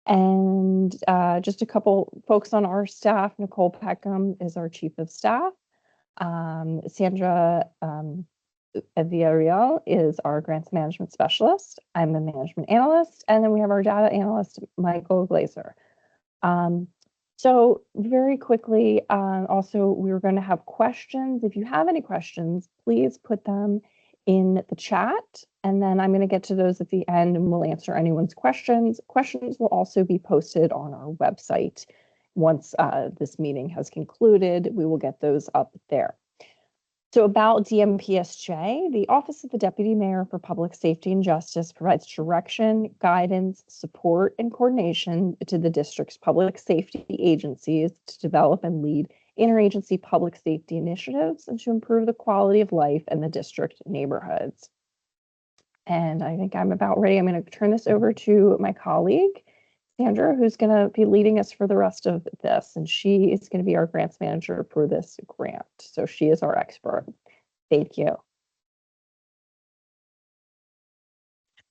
And just a couple folks on our staff. Nicole Peckham is our chief of staff. Sandra Villarreal is our grants management specialist. I'm the management analyst. And then we have our data analyst, Michael Glazer. So very quickly, also, we were going to have questions. If you have any questions, please put them in the chat. And then I'm going to get to those at the end and we'll answer anyone's questions. Questions will also be posted on our website. Once this meeting has concluded, we will get those up there. So about DMPSJ, the Office of the Deputy Mayor for Public Safety and Justice provides direction, guidance, support, and coordination to the district's public safety agencies to develop and lead interagency public safety initiatives and to improve the quality of life in the district neighborhoods. And I think I'm about ready. I'm going to turn this over to my colleague, Sandra, who's going to be leading us for the rest of this. And she is going to be our grants manager for this grant. So she is our expert. Thank you.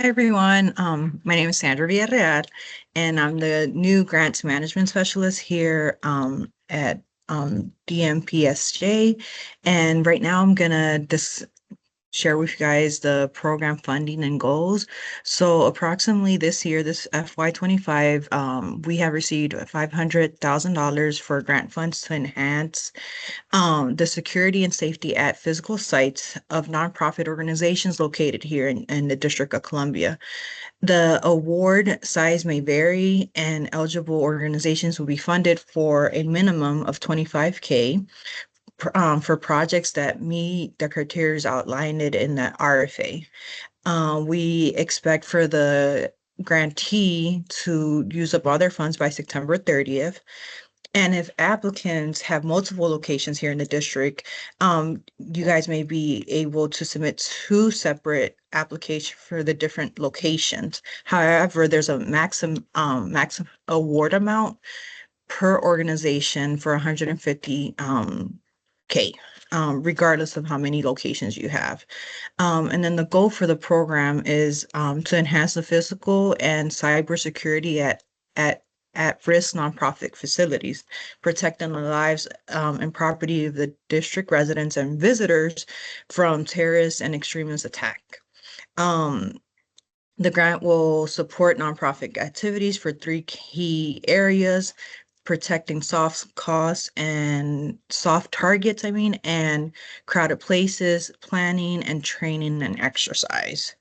Hi, everyone. My name is Sandra Villarreal, and I'm the new grants management specialist here at DMPSJ. And right now I'm going to share with you guys the program funding and goals. So approximately this year, this FY25, we have received $500,000 for grant funds to enhance the security and safety at physical sites of nonprofit organizations located here in the District of Columbia. The award size may vary, and eligible organizations will be funded for a minimum of $25K for projects that meet the criteria outlined in the RFA. We expect for the grantee to use up all their funds by September 30th. And if applicants have multiple locations here in the district, you guys may be able to submit 2 separate applications for the different locations. However, there's a maximum award amount per organization for $150K. Regardless of how many locations you have. And then the goal for the program is to enhance the physical and cybersecurity at-risk nonprofit facilities, protecting the lives and property of the district residents and visitors from terrorist and extremist attack. The grant will support nonprofit activities for 3 key areas: protecting soft costs and soft targets, and crowded places, planning and training and exercise.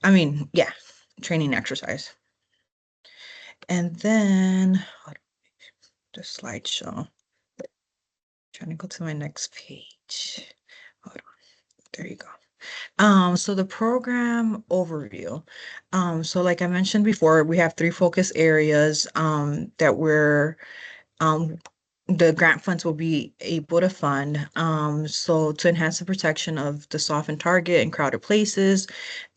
Training exercise. And then the slideshow. Trying to go to my next page. Hold on. There you go. So the program overview. So like I mentioned before, we have 3 focus areas that we're the grant funds will be able to fund. So to enhance the protection of the soft and target and crowded places,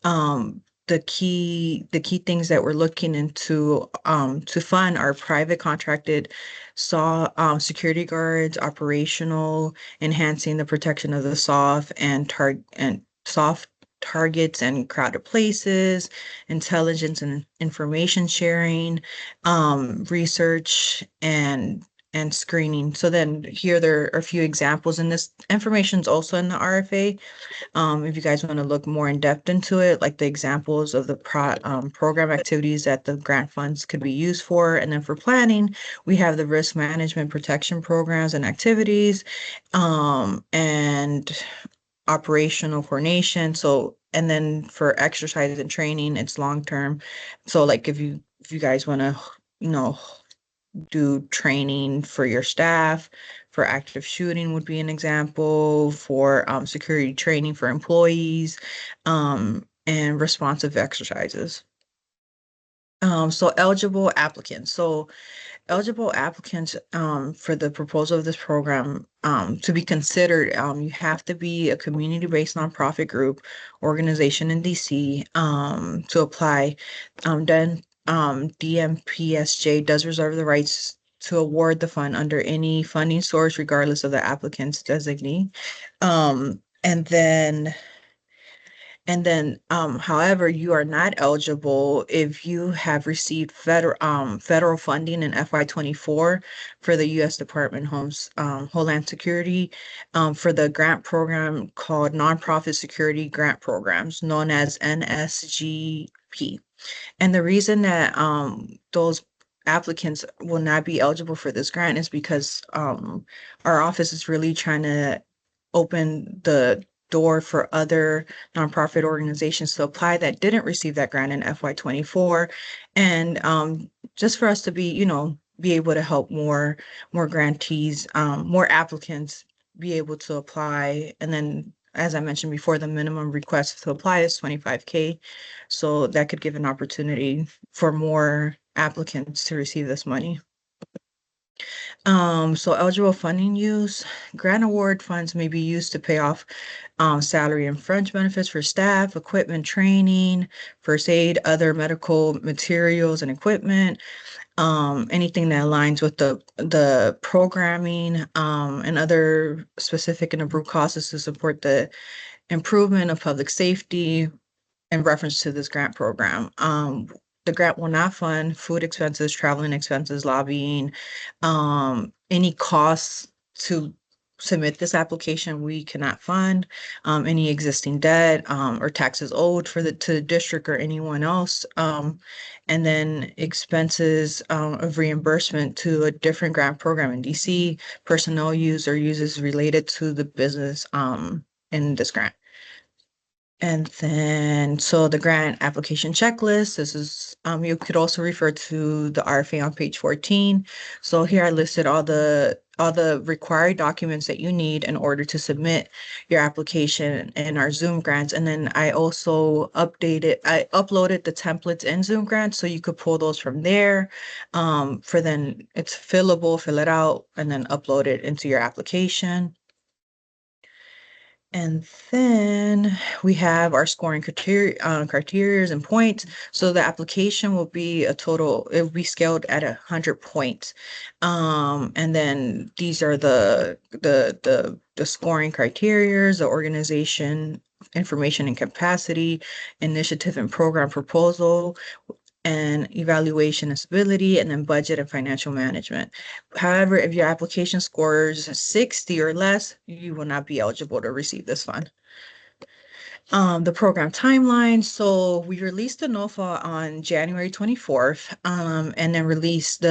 the key things that we're looking into to fund are private contracted security guards, operational, enhancing the protection of the soft and soft targets and crowded places, intelligence and information sharing, research and screening. So then here there are a few examples, and this information is also in the RFA. If you guys want to look more in depth into it, like the examples of the program activities that the grant funds could be used for. And then for planning, we have the risk management protection programs and activities, and operational coordination. So, and then for exercise and training, it's long-term. So like if you guys want to, do training for your staff, for active shooting would be an example, for security training for employees, and responsive exercises. So eligible applicants. So eligible applicants for the proposal of this program to be considered, you have to be a community-based nonprofit group organization in DC to apply. Then DMPSJ does reserve the rights to award the fund under any funding source, regardless of the applicant's designee. And And then, however, you are not eligible if you have received federal funding in FY24 for the U.S. Department of Homeland Security, for the grant program called Nonprofit Security Grant Programs, known as NSGP. And the reason that those applicants will not be eligible for this grant is because our office is really trying to open the door for other nonprofit organizations to apply that didn't receive that grant in FY24. And just for us to be, be able to help more grantees, more applicants be able to apply. And then, as I mentioned before, the minimum request to apply is 25K. So that could give an opportunity for more applicants to receive this money. So eligible funding use, grant award funds may be used to pay off salary and fringe benefits for staff, equipment training, first aid, other medical materials and equipment, anything that aligns with the programming, and other specific and approved costs to support the improvement of public safety in reference to this grant program. The grant will not fund food expenses, traveling expenses, lobbying, any costs to submit this application, we cannot fund, any existing debt, or taxes owed to the district or anyone else. And then expenses, of reimbursement to a different grant program in DC, personnel use or uses related to the business, in this grant. And then, so the grant application checklist, this is, you could also refer to the RFA on page 14. So here I listed all the required documents that you need in order to submit your application in our Zoom grants. And then I also uploaded the templates in Zoom grants, so you could pull those from there. For then it's fillable, fill it out, and then upload it into your application. And then we have our scoring criteria and points. So the application will be it will be scaled at 100 points. And then these are the scoring criteria, the organization, information and capacity, initiative and program proposal, and evaluation and stability, and then budget and financial management. However, if your application scores 60 or less, you will not be eligible to receive this fund. The program timeline. So we released the NOFA on January 24th, and then released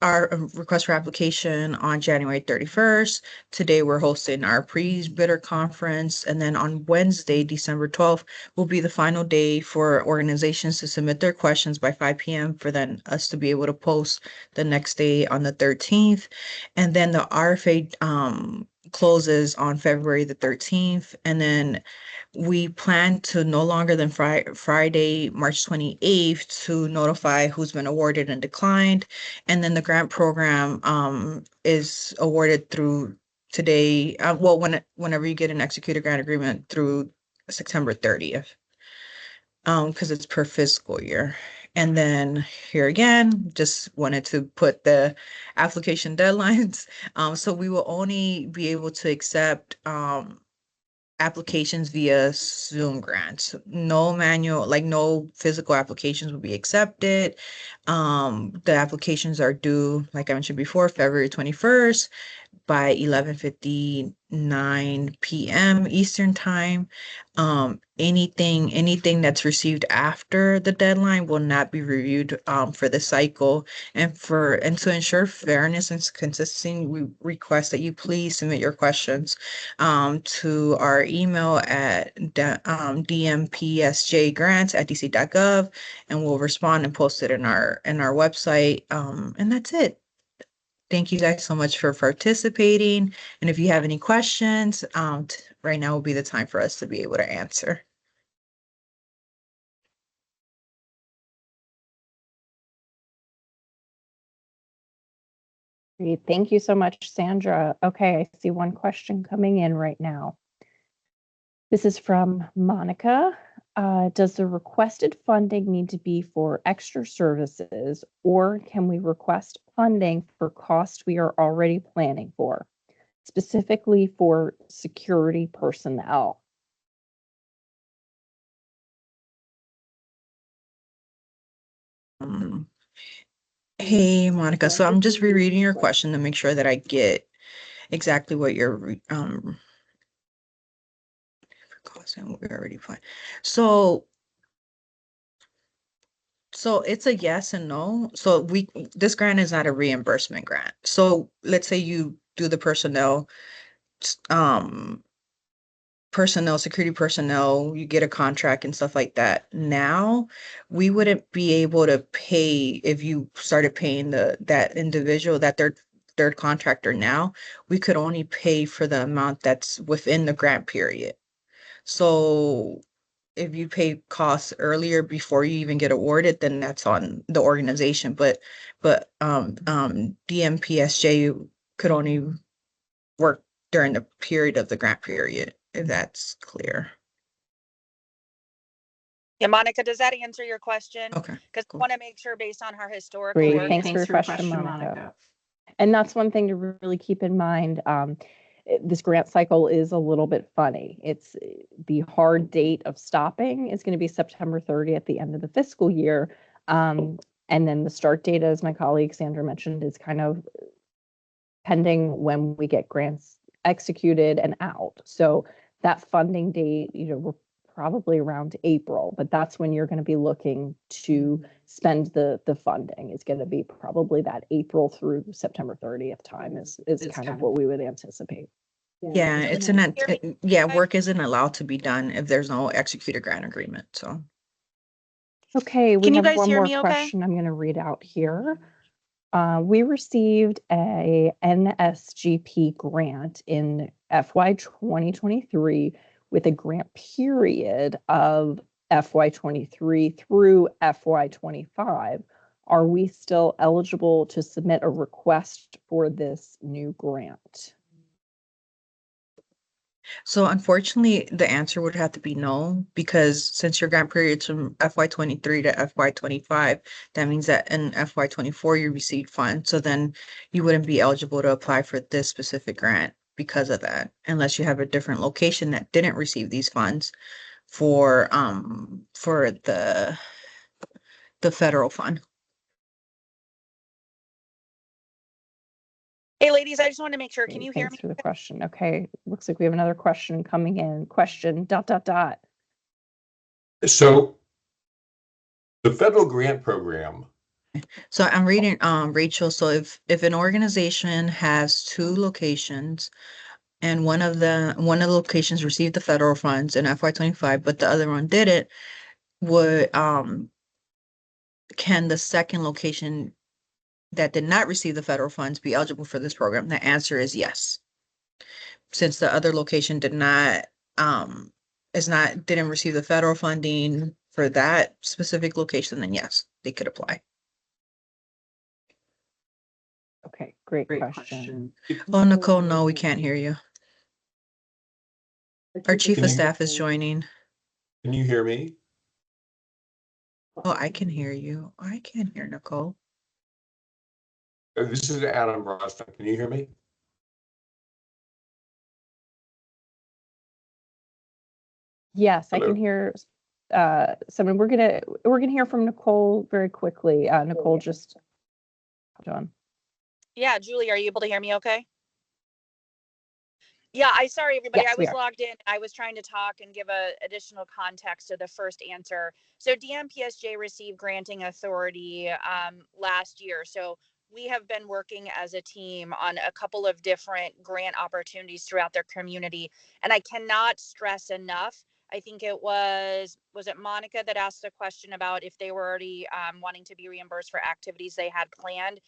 our request for application on January 31st. Today, we're hosting our pre-bidder conference. And then on Wednesday, December 12th, will be the final day for organizations to submit their questions by 5 p.m. for then us to be able to post the next day on the 13th. And then the RFA closes on February the 13th. And then we plan to no longer than Friday, March 28th, to notify who's been awarded and declined. And then the grant program is awarded through today. Whenever you get an executed grant agreement through September 30th, because it's per fiscal year. And then here again, just wanted to put the application deadlines. So we will only be able to accept applications via Zoom grants. No manual, like no physical applications will be accepted. The applications are due, like I mentioned before, February 21st by 11:59 p.m. Eastern time. Anything that's received after the deadline will not be reviewed for the cycle. And to ensure fairness and consistency, we request that you please submit your questions to our email at dmpsjgrants@dc.gov, and we'll respond and post it in our website. And that's it. Thank you guys so much for participating. And if you have any questions, right now will be the time for us to be able to answer. Great. Thank you so much, Sandra. Okay, I see one question coming in right now. This is from Monica. Does the requested funding need to be for extra services, or can we request funding for costs we are already planning for, specifically for security personnel? Hey, Monica. So I'm just rereading your question to make sure that I get exactly what you're causing. We're already fine. So it's a yes and no. So this grant is not a reimbursement grant. So let's say you do the um security personnel, you get a contract and stuff like that. Now, we wouldn't be able to pay if you started paying that individual, that third contractor now, we could only pay for the amount that's within the grant period. So if you pay costs earlier before you even get awarded, then that's on the organization. But DMPSJ could only work during the period of the grant period, if that's clear. Yeah, Monica, does that answer your question? Okay, Because I cool. want to make sure based on her historical Great. work. Thanks for your question, Monica. And that's one thing to really keep in mind. This grant cycle is a little bit funny. It's the hard date of stopping is going to be September 30th at the end of the fiscal year. And then the start date, as my colleague Sandra mentioned, is kind of pending when we get grants executed and out. So that funding date, we're probably around April, but that's when you're going to be looking to spend the funding. It's going to be probably that April through September 30th time is kind of what we would anticipate. Yeah, work isn't allowed to be done if there's no executed grant agreement. So okay, we Can you have guys one hear more me okay? question I'm going to read out here. We received a NSGP grant in FY 2023 with a grant period of FY 23 through FY 25. Are we still eligible to submit a request for this new grant? So unfortunately, the answer would have to be no, because since your grant period's from FY23 to FY25, that means that in FY24 you received funds. So then you wouldn't be eligible to apply for this specific grant because of that, unless you have a different location that didn't receive these funds for the federal fund. Hey, ladies, I just want to make sure. Can you hear me? Thanks for the question. Okay, looks like we have another question coming in. Question, ... So the federal grant program. So I'm reading, Rachel, so if an organization has two locations and one of the locations received the federal funds in FY25, but the other one didn't, would, can the second location that did not receive the federal funds be eligible for this program? The answer is yes. Since the other location didn't receive the federal funding for that specific location, then yes, they could apply. Okay, great question. Oh, Nicole, no, we can't hear you. Our chief of staff is joining. Can you hear me? Oh, I can hear you. I can't hear Nicole. This is Adam Roston. Can you hear me? Yes, Hello? I can hear someone. We're gonna hear from Nicole very quickly. Nicole, just hold on. Yeah, Julie, are you able to hear me okay? Yeah, sorry, everybody. Yes, I was logged in. I was trying to talk and give additional context to the first answer. So DMPSJ received granting authority last year. So we have been working as a team on a couple of different grant opportunities throughout their community. And I cannot stress enough. I think it was it Monica that asked a question about if they were already wanting to be reimbursed for activities they had planned.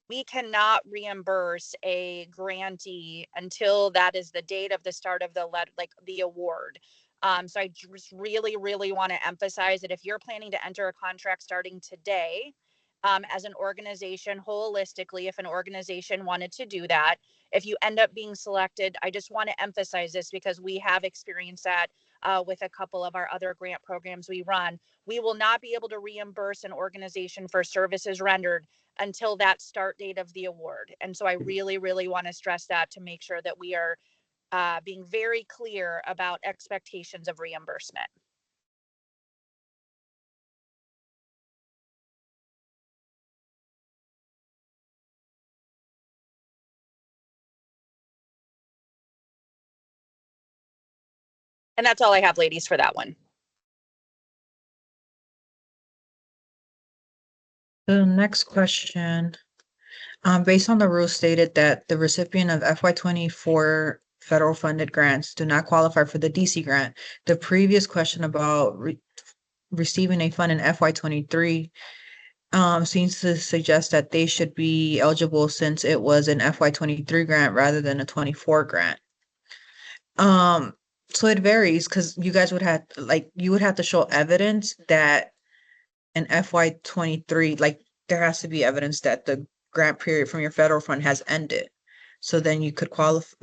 We cannot reimburse a grantee until that is the date of the start of the award. So I just really, really want to emphasize that if you're planning to enter a contract starting today, as an organization holistically, if an organization wanted to do that, if you end up being selected, I just want to emphasize this because we have experienced that with a couple of our other grant programs we run. We will not be able to reimburse an organization for services rendered until that start date of the award. And so I really, really want to stress that to make sure that we are being very clear about expectations of reimbursement. And that's all I have, ladies, for that one. The next question, based on the rules stated that the recipient of FY24 federal funded grants do not qualify for the DC grant, the previous question about receiving a fund in FY23 seems to suggest that they should be eligible since it was an FY23 grant rather than a 24 grant. So it varies because you guys would have you would have to show evidence that an FY23, there has to be evidence that the grant period from your federal fund has ended. So then you could qualify.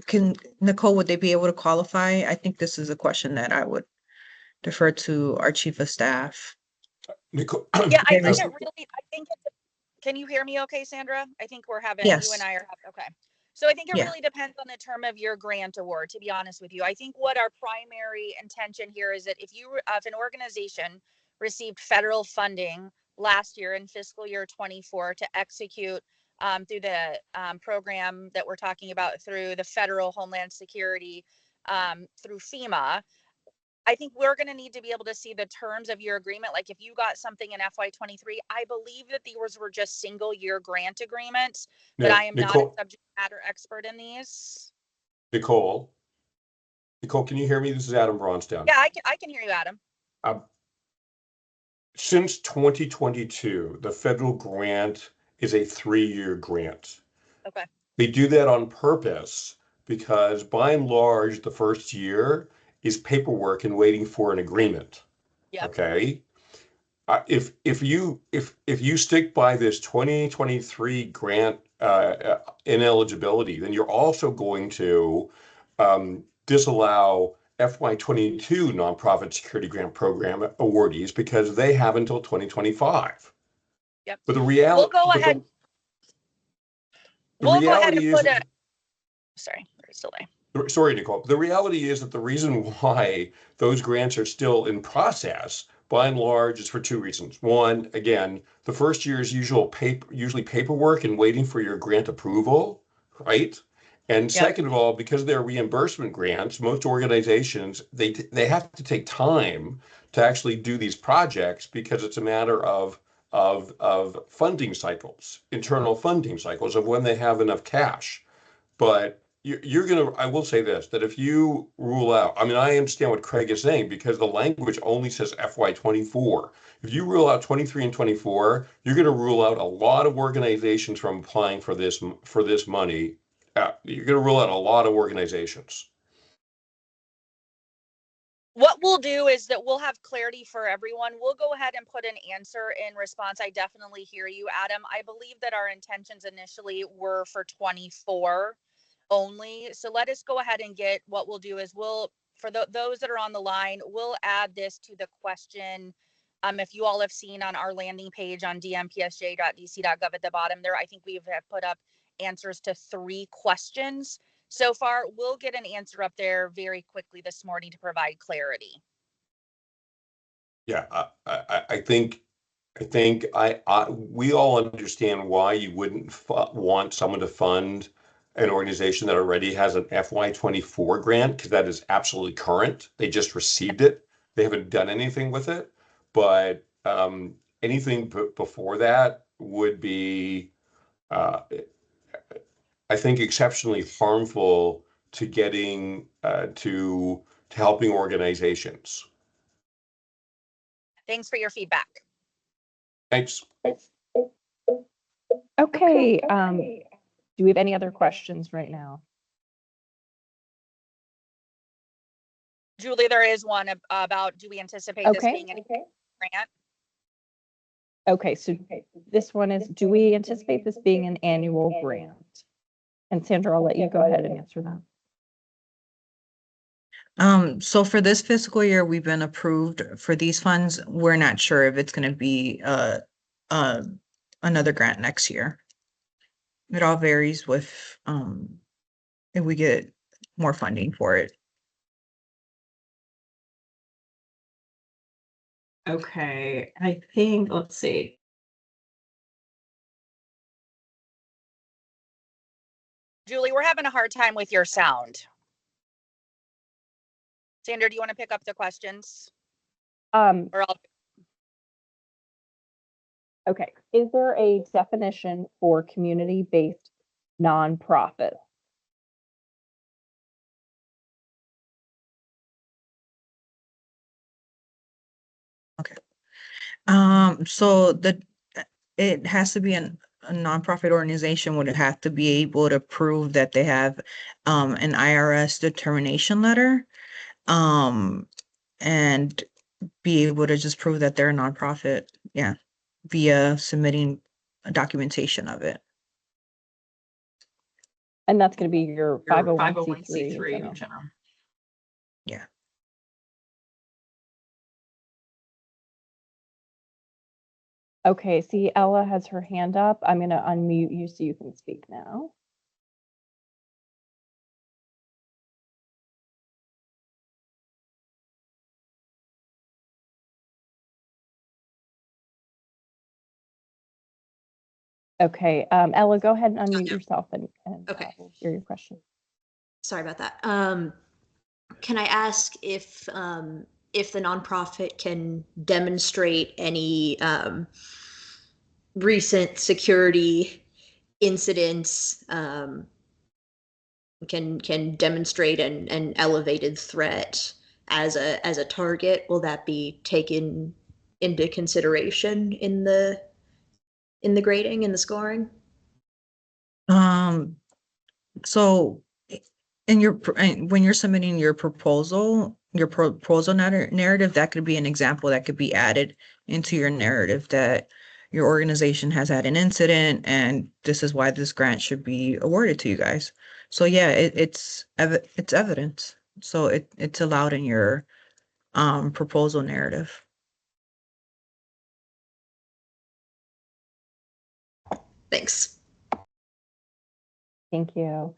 Nicole, would they be able to qualify? I think this is a question that I would defer to our chief of staff. Nicole, Yeah, I Okay, think it really, I think it's, can you hear me okay, Sandra? I think we're having, you Yes. and I are having, okay. So I think it Yeah. really depends on the term of your grant award, to be honest with you. I think what our primary intention here is that if an organization received federal funding last year in fiscal year 24 to execute through the program that we're talking about through the federal Homeland Security through FEMA, I think we're going to need to be able to see the terms of your agreement. Like if you got something in FY23, I believe that these were just single year grant agreements, but I am not a subject matter expert in these. Nicole, can you hear me? This is Adam Bronstown. Yeah, I can hear you, Adam. Since 2022, the federal grant is a 3-year grant. Okay. They do that on purpose because by and large, the first year is paperwork and waiting for an agreement. Yeah. Okay. If you stick by this 2023 grant ineligibility, then you're also going to disallow FY22 nonprofit security grant program awardees because they have until 2025. Yep. But the reality, we'll go ahead. We'll go ahead and put a. Sorry, there's a delay. Sorry, Nicole. The reality is that the reason why those grants are still in process, by and large, is for 2 reasons. One, again, the first year is usually paperwork and waiting for your grant approval, right? And second of all, because they're reimbursement grants, most organizations, they have to take time to actually do these projects because it's a matter of funding cycles, internal funding cycles of when they have enough cash. But I will say this, that if you rule out, I mean, I understand what Craig is saying because the language only says FY24. If you rule out 23 and 24, you're going to rule out a lot of organizations from applying for this money. You're going to rule out a lot of organizations. What we'll do is that we'll have clarity for everyone. We'll go ahead and put an answer in response. I definitely hear you, Adam. I believe that our intentions initially were for 24 only. So let us go ahead and get, what we'll do is for those that are on the line, we'll add this to the question. If you all have seen on our landing page on dmpsj.dc.gov at the bottom there, I think we have put up answers to 3 questions. So far, we'll get an answer up there very quickly this morning to provide clarity. Yeah, I think we all understand why you wouldn't want someone to fund an organization that already has an FY24 grant because that is absolutely current. They just received it. They haven't done anything with it. But anything before that would be, I think, exceptionally harmful to getting to helping organizations. Thanks for your feedback. Thanks. Okay. Do we have any other questions right now? Julie, there is one about, do we anticipate this being an grant? Okay, so this one is, do we anticipate this being an annual grant? And Sandra, I'll let you go ahead and answer that. So for this fiscal year, we've been approved for these funds. We're not sure if it's going to be another grant next year. It all varies with if we get more funding for it. Okay, I think, let's see. Julie, we're having a hard time with your sound. Sandra, do you want to pick up the questions? Um, Or I'll okay. Is there a definition for community-based nonprofit? So it has to be a nonprofit organization would have to be able to prove that they have an IRS determination letter and be able to just prove that they're a nonprofit, yeah, via submitting a documentation of it. And that's going to be your Your 501c3 in general. Yeah. Okay, see, Ella has her hand up. I'm going to unmute you so you can speak now. Okay, Ella, go ahead and unmute yourself and Okay. we'll hear your question. Sorry about that. Can I ask if the nonprofit can demonstrate any recent security incidents, can demonstrate an elevated threat as a target? Will that be taken into consideration in the grading and the scoring? So in your when you're submitting your proposal narrative, that could be an example that could be added into your narrative that your organization has had an incident and this is why this grant should be awarded to you guys. So yeah, it's evidence. So it's allowed in your proposal narrative. Thanks. Thank you.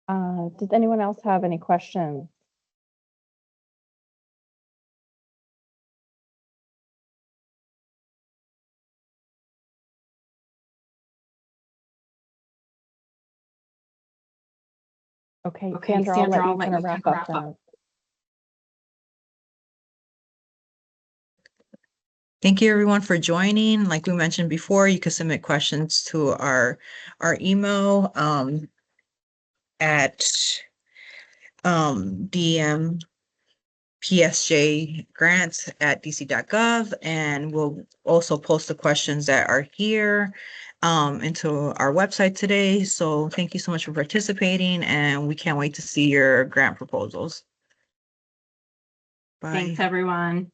Does anyone else have any questions? Okay, Sandra, I'll let you kind of wrap up then. Thank you everyone for joining. Like we mentioned before, you can submit questions to our email at dmpsjgrants@dc.gov, and we'll also post the questions that are here into our website today. So thank you so much for participating, and we can't wait to see your grant proposals. Bye. Thanks, everyone.